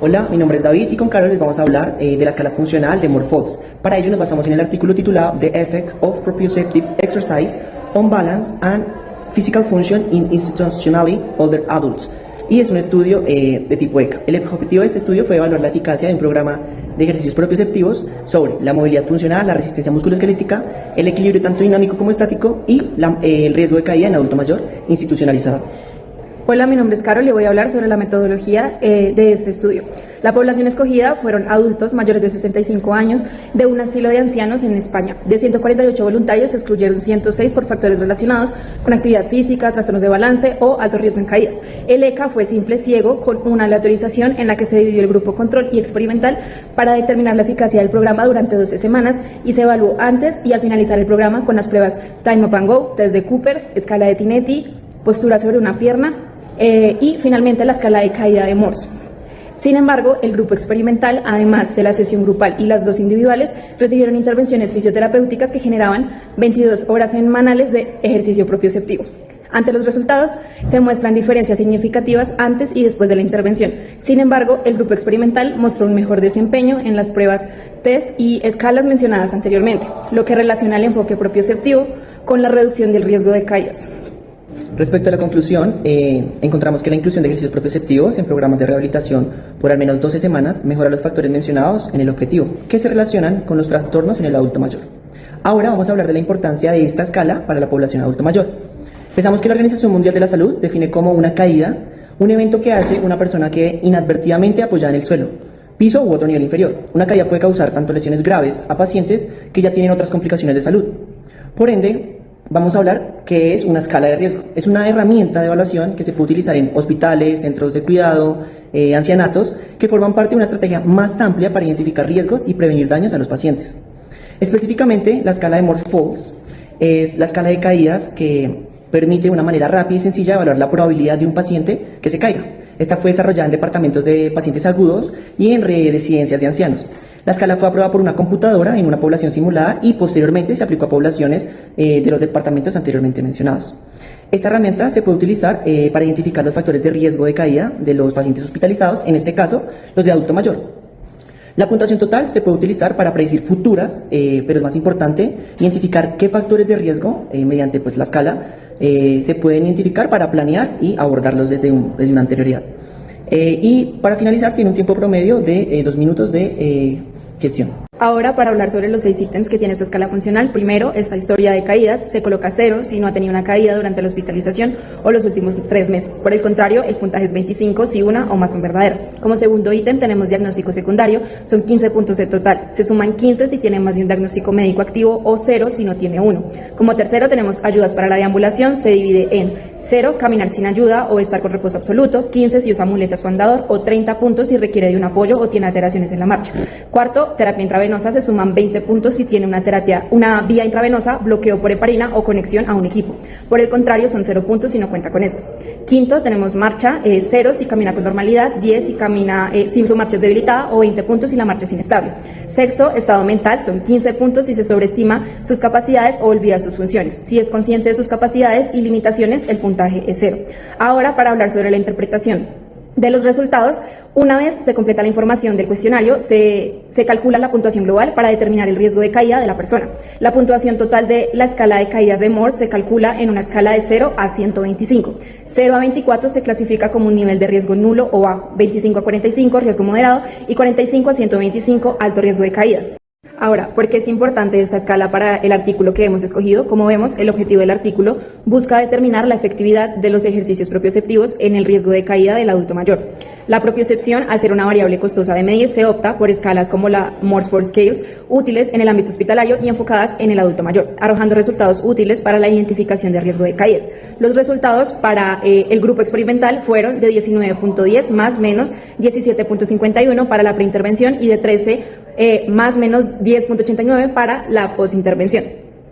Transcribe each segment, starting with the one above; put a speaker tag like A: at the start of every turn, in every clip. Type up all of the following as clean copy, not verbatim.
A: Hola, mi nombre es David y con Carol les vamos a hablar de la escala funcional de Moore-Fox. Para ello nos basamos en el artículo titulado The Effect of Proprioceptive Exercise on Balance and Physical Function in Institutionally Older Adults. Y es un estudio de tipo ECA. El objetivo de este estudio fue evaluar la eficacia de un programa de ejercicios propioceptivos sobre la movilidad funcional, la resistencia musculoesquelética, el equilibrio tanto dinámico como estático y el riesgo de caída en adulto mayor institucionalizado.
B: Hola, mi nombre es Carol y le voy a hablar sobre la metodología de este estudio. La población escogida fueron adultos mayores de 65 años de un asilo de ancianos en España. De 148 voluntarios se excluyeron 106 por factores relacionados con actividad física, trastornos de balance o alto riesgo en caídas. El ECA fue simple ciego con una aleatorización en la que se dividió el grupo control y experimental para determinar la eficacia del programa durante 12 semanas y se evaluó antes y al finalizar el programa con las pruebas Time Up and Go, test de Cooper, escala de Tinetti, postura sobre una pierna, y finalmente la escala de caída de Morse. Sin embargo, el grupo experimental, además de la sesión grupal y las dos individuales, recibieron intervenciones fisioterapéuticas que generaban 22 horas semanales de ejercicio propioceptivo. Ante los resultados, se muestran diferencias significativas antes y después de la intervención. Sin embargo, el grupo experimental mostró un mejor desempeño en las pruebas, test y escalas mencionadas anteriormente, lo que relaciona el enfoque propioceptivo con la reducción del riesgo de caídas.
A: Respecto a la conclusión, encontramos que la inclusión de ejercicios propioceptivos en programas de rehabilitación por al menos 12 semanas mejora los factores mencionados en el objetivo, que se relacionan con los trastornos en el adulto mayor. Ahora vamos a hablar de la importancia de esta escala para la población adulto mayor. Pensamos que la Organización Mundial de la Salud define como una caída un evento que hace una persona que inadvertidamente apoyada en el suelo, piso u otro nivel inferior. Una caída puede causar tanto lesiones graves a pacientes que ya tienen otras complicaciones de salud. Por ende, vamos a hablar qué es una escala de riesgo. Es una herramienta de evaluación que se puede utilizar en hospitales, centros de cuidado, ancianatos, que forman parte de una estrategia más amplia para identificar riesgos y prevenir daños a los pacientes. Específicamente, la escala de Moore-Fox es la escala de caídas que permite de una manera rápida y sencilla evaluar la probabilidad de un paciente que se caiga. Esta fue desarrollada en departamentos de pacientes agudos y en residencias de ancianos. La escala fue aprobada por una computadora en una población simulada y posteriormente se aplicó a poblaciones de los departamentos anteriormente mencionados. Esta herramienta se puede utilizar para identificar los factores de riesgo de caída de los pacientes hospitalizados, en este caso los de adulto mayor. La puntuación total se puede utilizar para predecir futuras, pero es más importante identificar qué factores de riesgo mediante la escala se pueden identificar para planear y abordarlos desde una anterioridad. Y para finalizar tiene un tiempo promedio de 2 minutos de gestión.
B: Ahora, para hablar sobre los 6 ítems que tiene esta escala funcional, primero, esta historia de caídas, se coloca 0 si no ha tenido una caída durante la hospitalización o los últimos 3 meses. Por el contrario, el puntaje es 25 si una o más son verdaderas. Como segundo ítem tenemos diagnóstico secundario, son 15 puntos de total. Se suman 15 si tiene más de un diagnóstico médico activo o 0 si no tiene uno. Como tercero tenemos ayudas para la deambulación, se divide en 0, caminar sin ayuda o estar con reposo absoluto, 15 si usa muletas o andador o 30 puntos si requiere de un apoyo o tiene alteraciones en la marcha. Cuarto, terapia intravenosa, se suman 20 puntos si tiene una vía intravenosa, bloqueo por heparina o conexión a un equipo. Por el contrario, son 0 puntos si no cuenta con esto. Quinto, tenemos marcha, 0 si camina con normalidad, 10 si su marcha es debilitada o 20 puntos si la marcha es inestable. Sexto, estado mental, son 15 puntos si se sobreestima sus capacidades o olvida sus funciones. Si es consciente de sus capacidades y limitaciones, el puntaje es 0. Ahora, para hablar sobre la interpretación de los resultados, una vez se completa la información del cuestionario, se calcula la puntuación global para determinar el riesgo de caída de la persona. La puntuación total de la escala de caídas de Morse se calcula en una escala de 0 a 125. 0 a 24 se clasifica como un nivel de riesgo nulo o bajo, 25 a 45 riesgo moderado y 45 a 125 alto riesgo de caída. Ahora, ¿por qué es importante esta escala para el artículo que hemos escogido? Como vemos, el objetivo del artículo busca determinar la efectividad de los ejercicios propioceptivos en el riesgo de caída del adulto mayor. La propiocepción, al ser una variable costosa de medir, se opta por escalas como la Moore-Fox Scales, útiles en el ámbito hospitalario y enfocadas en el adulto mayor, arrojando resultados útiles para la identificación de riesgo de caídas. Los resultados para el grupo experimental fueron de 19.10 más menos 17.51 para la preintervención y de 13 más menos 10.89 para la posintervención.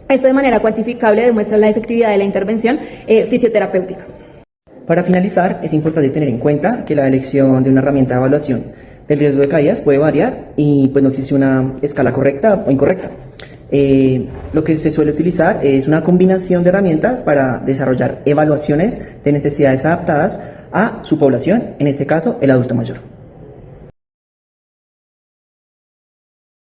B: Esto de manera cuantificable demuestra la efectividad de la intervención fisioterapéutica.
A: Para finalizar, es importante tener en cuenta que la elección de una herramienta de evaluación del riesgo de caídas puede variar y no existe una escala correcta o incorrecta. Lo que se suele utilizar es una combinación de herramientas para desarrollar evaluaciones de necesidades adaptadas a su población, en este caso el adulto mayor.